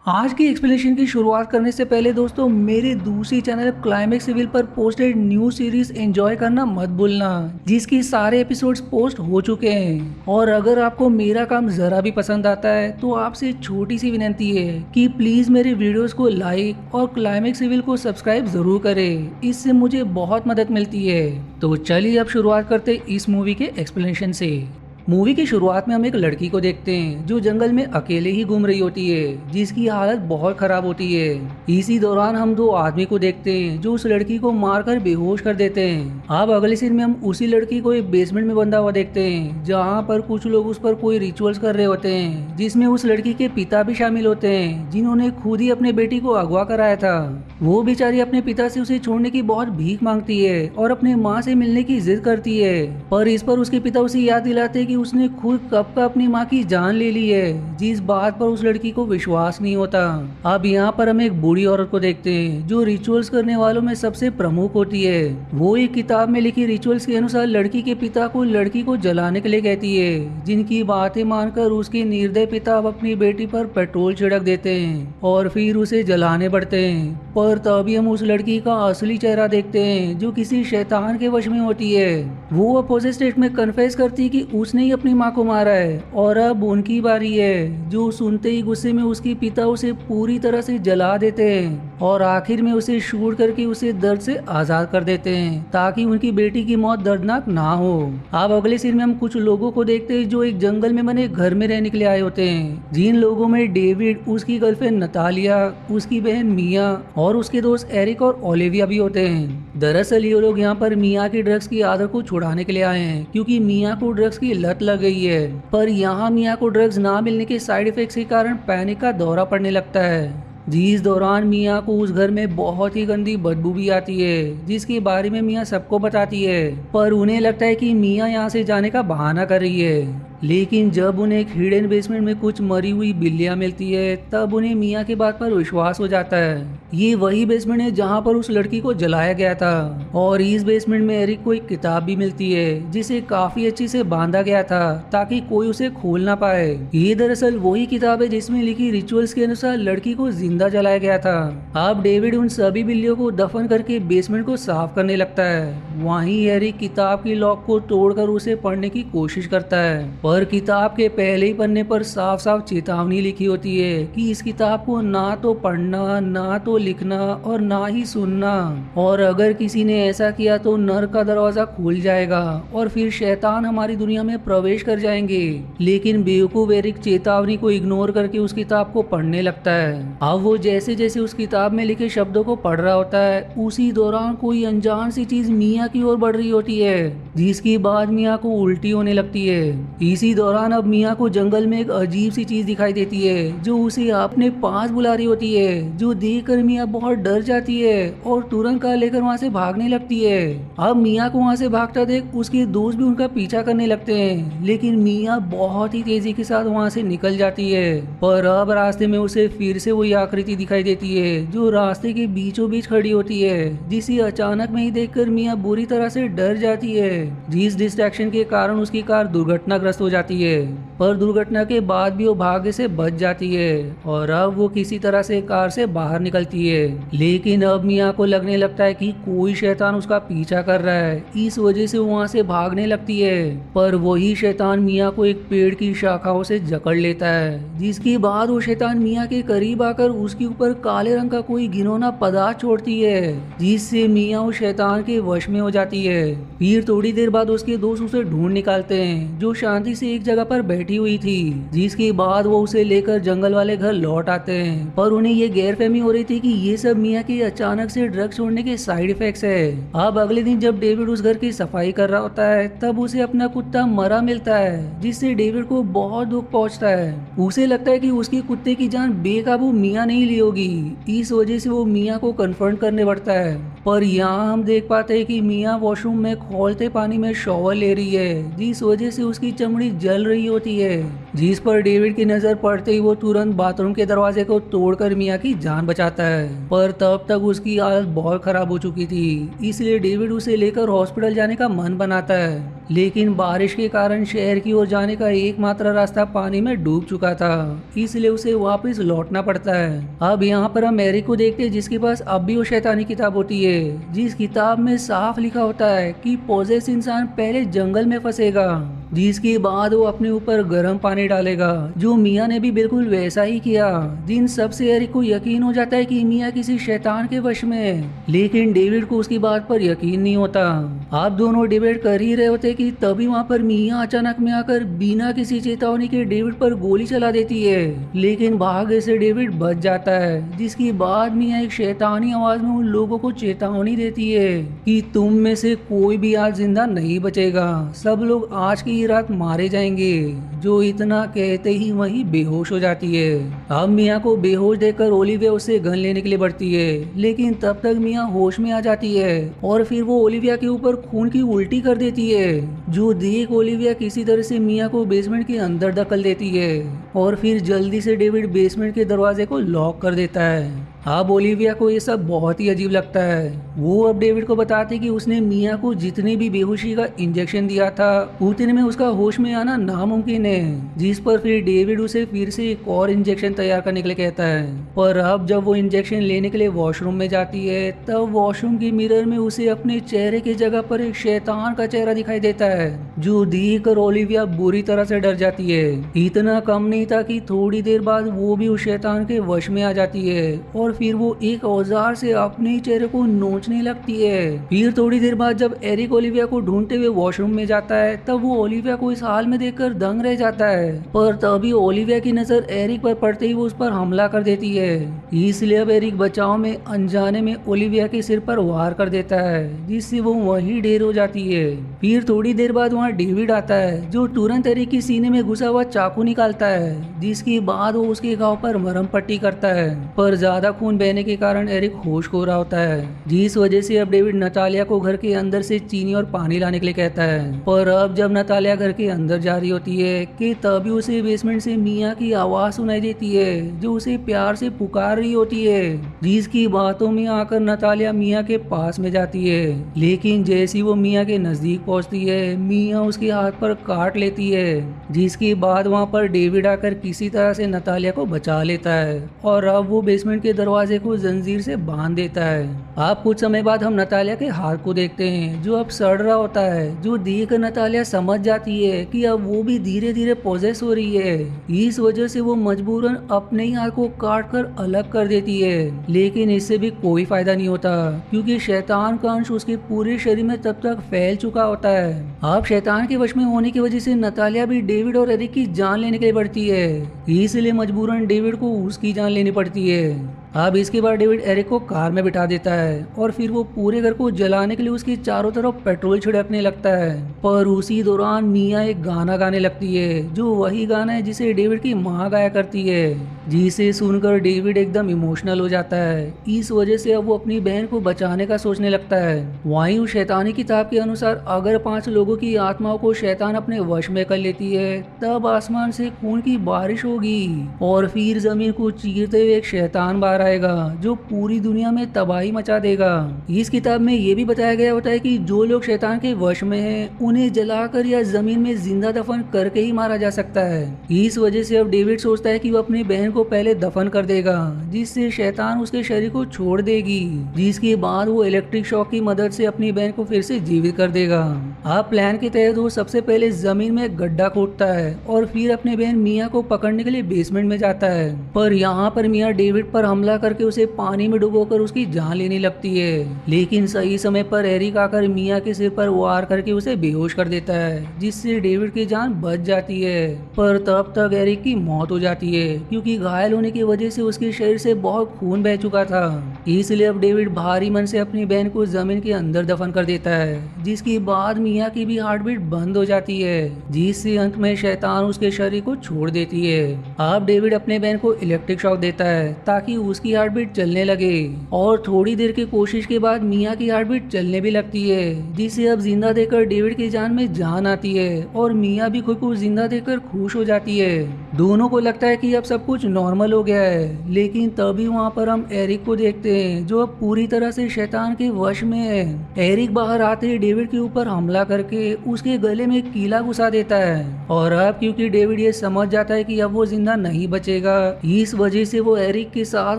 आज की एक्सप्लेनेशन की शुरुआत करने से पहले दोस्तों मेरे दूसरी चैनल क्लाइमेक्स सिविल पर पोस्टेड न्यू सीरीज एंजॉय करना मत भूलना, जिसकी सारे एपिसोड्स पोस्ट हो चुके हैं। और अगर आपको मेरा काम जरा भी पसंद आता है तो आपसे छोटी सी विनती है कि प्लीज मेरे वीडियोस को लाइक और क्लाइमेक्स सिविल को सब्सक्राइब जरूर करें, इससे मुझे बहुत मदद मिलती है। तो चलिए अब शुरुआत करते इस मूवी के एक्सप्लेनेशन से। मूवी की शुरुआत में हम एक लड़की को देखते हैं जो जंगल में अकेले ही घूम रही होती है, जिसकी हालत बहुत खराब होती है। इसी दौरान हम दो आदमी को देखते हैं जो उस लड़की को मारकर बेहोश कर देते हैं। अब अगले सीन में हम उसी लड़की को एक बेसमेंट में बंधा हुआ देखते हैं, जहाँ पर कुछ लोग उस पर कोई रिचुअल्स कर रहे होते हैं, जिसमें उस लड़की के पिता भी शामिल होते हैं, जिन्होंने खुद ही अपने बेटी को अगवा कराया था। वो बेचारी अपने पिता से उसे छोड़ने की बहुत भीख मांगती है और अपने माँ से मिलने की जिद करती है, पर इस पर उसके पिता उसे याद दिलाते कि उसने खुद कब का अपनी माँ की जान ले ली है, जिस बात पर उस लड़की को विश्वास नहीं होता। अब यहाँ पर हम एक बूढ़ी औरत को देखते हैं जो रिचुअल्स करने वालों में सबसे प्रमुख होती है। वो एक किताब में लिखी रिचुअल्स के अनुसार लड़की के पिता को लड़की को जलाने के लिए कहती है, जिनकी बातें मानकर उसके निर्दय पिता अब अपनी बेटी पर पेट्रोल छिड़क देते हैं और फिर उसे जलाने पड़ते हैं। पर तभी हम उस लड़की का असली चेहरा देखते हैं जो किसी शैतान के वश में होती है। वो अपोजिट स्टेट में कन्फेस करती है कि उसने ही अपनी माँ को मारा है और अब उनकी बारी है, जो सुनते ही गुस्से में उसके पिता उसे पूरी तरह से जला देते हैं और आखिर में उसे शूट करके उसे दर्द से आजाद कर देते हैं, ताकि उनकी बेटी की मौत दर्दनाक ना हो। अब अगले सीन में हम कुछ लोगों को देखते हैं जो एक जंगल में बने घर में रहने के लिए आए होते हैं, जिन लोगों में डेविड, उसकी गर्लफ्रेंड नतालिया, उसकी बहन मिया और उसके दोस्त एरिक और ओलिविया भी होते हैं। दरअसल ये लोग यहाँ पर मिया की ड्रग्स की आदत को छुड़ाने के लिए आए हैं, क्योंकि मिया को ड्रग्स की लत लग गई है। पर यहाँ मिया को ड्रग्स ना मिलने के साइड इफेक्ट्स के कारण पैनिक का दौरा पड़ने लगता है, जिस दौरान मिया को उस घर में बहुत ही गंदी बदबू भी आती है, जिसके बारे में मिया सबको बताती है। पर उन्हें लगता है कि मिया यहाँ से जाने का बहाना कर रही है, लेकिन जब उन्हें एक हिडन बेसमेंट में कुछ मरी हुई बिल्लियां मिलती है, तब उन्हें मिया की बात पर विश्वास हो जाता है। ये वही बेसमेंट है जहाँ पर उस लड़की को जलाया गया था, और इस बेसमेंट में एरिक को एक किताब भी मिलती है जिसे काफी अच्छी से बांधा गया था ताकि कोई उसे खोल ना पाए। ये दरअसल वही किताब है जिसमें लिखी रिचुअल्स के अनुसार लड़की को जिंदा जलाया गया था। अब डेविड उन सभी बिल्लियों को दफन करके बेसमेंट को साफ करने लगता है। वहीं एरिक किताब की लॉक को तोड़कर उसे पढ़ने की कोशिश करता है, पर किताब के पहले ही पन्ने पर साफ साफ चेतावनी लिखी होती है कि इस किताब को ना तो पढ़ना, ना तो लिखना और ना ही सुनना, और अगर किसी ने ऐसा किया तो नर्क का दरवाजा खुल जाएगा और फिर शैतान हमारी दुनिया में प्रवेश कर जाएंगे। लेकिन बेवकूफ एरिक चेतावनी को इग्नोर करके उस किताब को पढ़ने लगता है। अब वो जैसे जैसे उस किताब में लिखे शब्दों को पढ़ रहा होता है, उसी दौरान कोई अनजान सी चीज मिया की ओर बढ़ रही होती है, जिसके बाद मिया को उल्टी होने लगती है। इसी दौरान अब मिया को जंगल में एक अजीब सी चीज दिखाई देती है जो उसे अपने पास बुला रही होती है, जो देखकर मिया बहुत डर जाती है और तुरंत कार लेकर वहाँ से भागने लगती है। अब मिया को वहाँ से भागता देख उसके दोस्त भी उनका पीछा करने लगते हैं, लेकिन मिया बहुत ही तेजी के साथ वहाँ से निकल जाती है। पर अब रास्ते में उसे फिर से वही आकृति दिखाई देती है जो रास्ते के बीचों बीच खड़ी होती है, जिसे अचानक में ही देखकर मिया बुरी तरह से डर जाती है, जिस डिस्ट्रैक्शन के कारण उसकी कार दुर्घटनाग्रस्त हो जाती है। पर दुर्घटना के बाद भी वो भाग्य से बच जाती है और अब वो किसी तरह से कार से बाहर निकलती है। लेकिन अब मिया को लगने लगता है कि कोई शैतान उसका पीछा कर रहा है, इस वजह से वो वहाँ से भागने लगती है। पर वही शैतान मिया को एक पेड़ की शाखाओं से जकड़ लेता है, जिसके बाद वो शैतान मिया के करीब आकर उसके ऊपर काले रंग का कोई घिनौना पदार्थ छोड़ती है, जिससे मिया उस शैतान के वश में हो जाती है। फिर थोड़ी देर बाद उसके दोस्त उसे ढूंढ निकालते हैं, जो शांति से एक जगह पर बैठी हुई थी, जिसके बाद वो उसे लेकर जंगल वाले घर लौट आते हैं। पर उन्हें ये गैरफहमी हो रही थी कि ये सब मिया के अचानक से ड्रग्स छोड़ने के साइड इफेक्ट्स है। अब अगले दिन जब डेविड उस घर की सफाई कर रहा होता है, तब उसे अपना कुत्ता मरा मिलता है, जिससे डेविड को बहुत दुख पहुंचता है। उसे लगता है कि उसके कुत्ते की जान बेकाबू मिया नहीं ली होगी, इस वजह से वो मिया को कन्फ्रंट करने बढ़ता है। पर यहाँ हम देख पाते हैं कि मिया वॉशरूम में खौलते पानी में शॉवर ले रही है, जिस वजह से उसकी चमड़ी जल रही होती है, जिस पर डेविड की नजर पड़ते ही वो तुरंत बाथरूम के दरवाजे को तोड़कर मिया की जान बचाता है। पर तब तक उसकी हालत बहुत खराब हो चुकी थी, इसलिए डेविड उसे लेकर हॉस्पिटल जाने का मन बनाता है। लेकिन बारिश के कारण शहर की ओर जाने का एकमात्र रास्ता पानी में डूब चुका था, इसलिए उसे वापस लौटना पड़ता है। अब यहाँ पर हम एरिक को देखते हैं जिसके पास अब भी वो शैतानी किताब होती है, जिस किताब में साफ लिखा होता है कि पोजेस इंसान पहले जंगल में फंसेगा, जिसके बाद वो अपने ऊपर गर्म पानी डालेगा, जो मियाँ ने भी बिल्कुल वैसा ही किया। जिन सबसे एरिक को यकीन हो जाता है कि मियाँ किसी शैतान के वश में है, लेकिन डेविड को उसकी बात पर यकीन नहीं होता। आप दोनों डिबेट कर ही रहे होते कि तभी वहाँ पर मियाँ अचानक में आकर बिना किसी चेतावनी के डेविड पर गोली चला देती है, लेकिन भाग्य से डेविड बच जाता है। जिसके बाद मियाँ एक शैतानी आवाज में उन लोगों को चेतावनी देती है कि तुम में से कोई भी आज जिंदा नहीं बचेगा, सब लोग आज की रात मारे जाएंगे। जो इतना कहते ही वहीं बेहोश हो जाती है। अब मियाँ को बेहोश देखकर ओलिविया उससे गन लेने के लिए बढ़ती है, लेकिन तब तक मियाँ होश में आ जाती है और फिर वो ओलिविया के ऊपर खून की उल्टी कर देती है, जो देख ओलिविया किसी तरह से मियाँ को बेसमेंट के अंदर धकेल देती है और फिर जल्दी से डेविड बेसमेंट के दरवाजे को लॉक कर देता है। अब ओलिविया को ये सब बहुत ही अजीब लगता है। वो अब डेविड को बताते कि उसने मियाँ को जितने भी बेहोशी का इंजेक्शन दिया था उतने में उसका होश में आना नामुमकिन है, जिस पर फिर डेविड उसे फिर से एक और इंजेक्शन तैयार करने के लिए कहता है। पर अब जब वो इंजेक्शन लेने के लिए वॉशरूम में जाती है तब वॉशरूम के मिरर में उसे अपने चेहरे की जगह पर एक शैतान का चेहरा दिखाई देता है, जो देख कर ओलिविया बुरी तरह से डर जाती है। इतना कम नहीं था कि थोड़ी देर बाद वो भी उस शैतान के वश में आ जाती है और फिर वो एक औजार से अपने चेहरे को नोचने लगती है। फिर थोड़ी देर बाद जब एरिक ओलिविया को ढूंढते हुए वॉशरूम में जाता है तब वो ओलिविया को इस हाल में देखकर दंग रह जाता है, पर तभी ओलिविया की नजर एरिक पर पड़ते ही वो उस पर हमला कर देती है। इसलिए अब एरिक बचाव में अनजाने में ओलिविया के सिर पर वार कर देता है, जिससे वो वहीं ढेर हो जाती है। फिर थोड़ी देर बाद वहाँ डेविड आता है, जो तुरंत एरिक की सीने में घुसा हुआ चाकू निकालता है, जिसके बाद वो उसके घाव पर मरहम पट्टी करता है, पर ज्यादा खून बहने के कारण एरिक होश खो रहा होता है, जिस वजह से अब डेविड नतालिया को घर के अंदर से चीनी और पानी लाने के लिए कहता है। पर अब जब नतालिया घर के अंदर जा रही होती है कि तभी उसे बेसमेंट से मियाँ की आवाज सुनाई देती है, जो उसे प्यार से पुकार रही होती है, जिसकी बातों में आकर नतालिया मियाँ के पास में जाती है। लेकिन जैसी वो मियाँ के नजदीक पहुंचती है मियाँ उसके हाथ पर काट लेती है, जिसके बाद वहाँ पर डेविड आकर किसी तरह से नतालिया को बचा लेता है और अब वो बेसमेंट के दरवाजे को जंजीर से बांध देता है। अब कुछ समय बाद हम नतालिया के हाथ को देखते हैं, जो अब सड़ रहा होता है, जो देख नतालिया समझ जाती है कि अब वो भी धीरे धीरे पोजेस हो रही है। इस वजह से वो मजबूरन अपने ही हाथ को काट कर अलग कर देती है, लेकिन इससे भी कोई फायदा नहीं होता क्योंकि शैतान का अंश उसके पूरे शरीर में तब तक फैल चुका होता है। अब शैतान के वश में होने की वजह से नतालिया भी डेविड और एरिक की जान लेने के लिए बढ़ती है, इसलिए मजबूरन डेविड को उसकी जान लेनी पड़ती है। अब इसके बाद डेविड एरिक को कार में बिठा देता है और फिर वो पूरे घर को जलाने के लिए उसकी चारों तरफ पेट्रोल छिड़कने लगता है। पर उसी दौरान मियाँ एक गाना गाने लगती है, जो वही गाना है जिसे डेविड की माँ गाया करती है, जिसे सुनकर डेविड एकदम इमोशनल हो जाता है। इस वजह से अब वो अपनी बहन को बचाने का सोचने लगता है। वहीं उस शैतानी किताब के अनुसार अगर 5 लोगों की आत्माओं को शैतान अपने वश में कर लेती है तब आसमान से खून की बारिश होगी और फिर जमीन को चीरते हुए एक शैतान बाहर आएगा, जो पूरी दुनिया में तबाही मचा देगा। इस किताब में ये भी बताया गया होता है कि जो लोग शैतान के वश में हैं उन्हें जलाकर या जमीन में जिंदा दफन करके ही मारा जा सकता है। इस वजह से अब डेविड सोचता है कि वो अपनी बहन को पहले दफन कर देगा, जिससे शैतान उसके शरीर को छोड़ देगी, जिसके बाद वो इलेक्ट्रिक शॉक की मदद से अपनी बहन को फिर से जीवित कर देगा। अब प्लान के तहत वो सबसे पहले जमीन में गड्ढा खोदता है और फिर अपने बहन मियाँ को पकड़ने के लिए बेसमेंट में जाता है। पर यहाँ पर मियाँ डेविड पर हमला करके उसे पानी में डुबोकर उसकी जान लेने लगती है, लेकिन सही समय पर एरिक आकर मियाँ के सिर पर वार करके उसे बेहोश कर देता है, जिससे डेविड की जान बच जाती है। पर तब तक एरिक की मौत हो जाती है क्योंकि घायल होने की वजह से उसके शरीर से बहुत खून बह चुका था। इसलिए अब डेविड भारी मन से अपनी बहन को जमीन के अंदर दफन कर देता है, जिसके बाद मियाँ की भी हार्ट बीट बंद हो जाती है, जिससे अंत में शैतान उसके शरीर को छोड़ देती है। अब डेविड अपने बहन को इलेक्ट्रिक शॉक देता है ताकि उसकी हार्ट बीट चलने लगे और थोड़ी देर की कोशिश के बाद मिया की हार्ट बीट चलने भी लगती है, जिसे अब जिंदा देखकर डेविड की जान में जान आती है और मिया भी खुद को जिंदा देखकर खुश हो जाती है। दोनों को लगता है कि अब सब कुछ नॉर्मल हो गया है, लेकिन तभी वहाँ पर हम एरिक को देखते हैं जो अब पूरी तरह से शैतान के वश में है। एरिक बाहर आते ही डेविड के ऊपर हमला करके उसके गले में कीला घुसा देता है और अब क्योंकि डेविड ये समझ जाता है कि अब वो जिंदा नहीं बचेगा, इस वजह से वो एरिक के साथ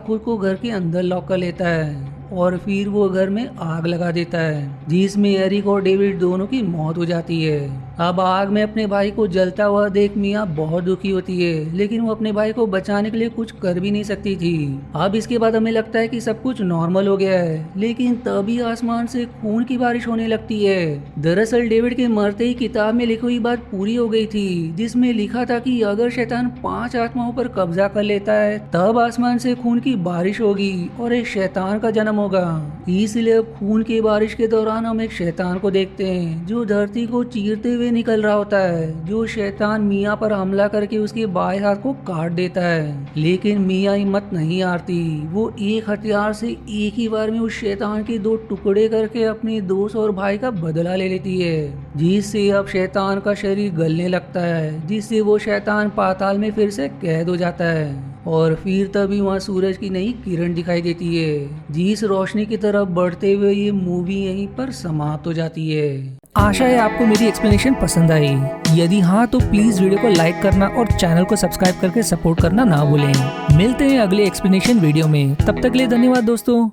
खुद को घर के अंदर लॉक कर लेता है और फिर वो घर में आग लगा देता है, जिसमें एरिक और डेविड दोनों की मौत हो जाती है। अब आग में अपने भाई को जलता हुआ देख मिया बहुत दुखी होती है, लेकिन वो अपने भाई को बचाने के लिए कुछ कर भी नहीं सकती थी। अब इसके बाद हमें लगता है कि सब कुछ नॉर्मल हो गया है, लेकिन तभी आसमान से खून की बारिश होने लगती है। दरअसल डेविड के मरते ही किताब में लिखी हुई बात पूरी हो गई थी, जिसमें लिखा था कि अगर शैतान 5 आत्माओं पर कब्जा कर लेता है तब आसमान से खून की बारिश होगी और एक शैतान का जन्म होगा। इसलिए अब खून की बारिश के दौरान हम एक शैतान को देखते हैं जो धरती को चीरते हुए निकल रहा होता है। जो शैतान मिया पर हमला करके उसके बाएं हाथ को काट देता है, लेकिन मिया हिम्मत नहीं हारती। वो एक हथियार से एक ही बार में उस शैतान के 2 टुकड़े करके अपने दोस्त और भाई का बदला ले लेती है, जिससे अब शैतान का शरीर गलने लगता है, जिससे वो शैतान पाताल में फिर से कैद हो जाता है। और फिर तभी वहाँ सूरज की नई किरण दिखाई देती है, जिस रोशनी की तरफ बढ़ते हुए ये मूवी यहीं पर समाप्त हो जाती है। आशा है आपको मेरी एक्सप्लेनेशन पसंद आई। यदि हाँ तो प्लीज वीडियो को लाइक करना और चैनल को सब्सक्राइब करके सपोर्ट करना ना भूलें। मिलते हैं अगले एक्सप्लेनेशन वीडियो में, तब तक के लिए धन्यवाद दोस्तों।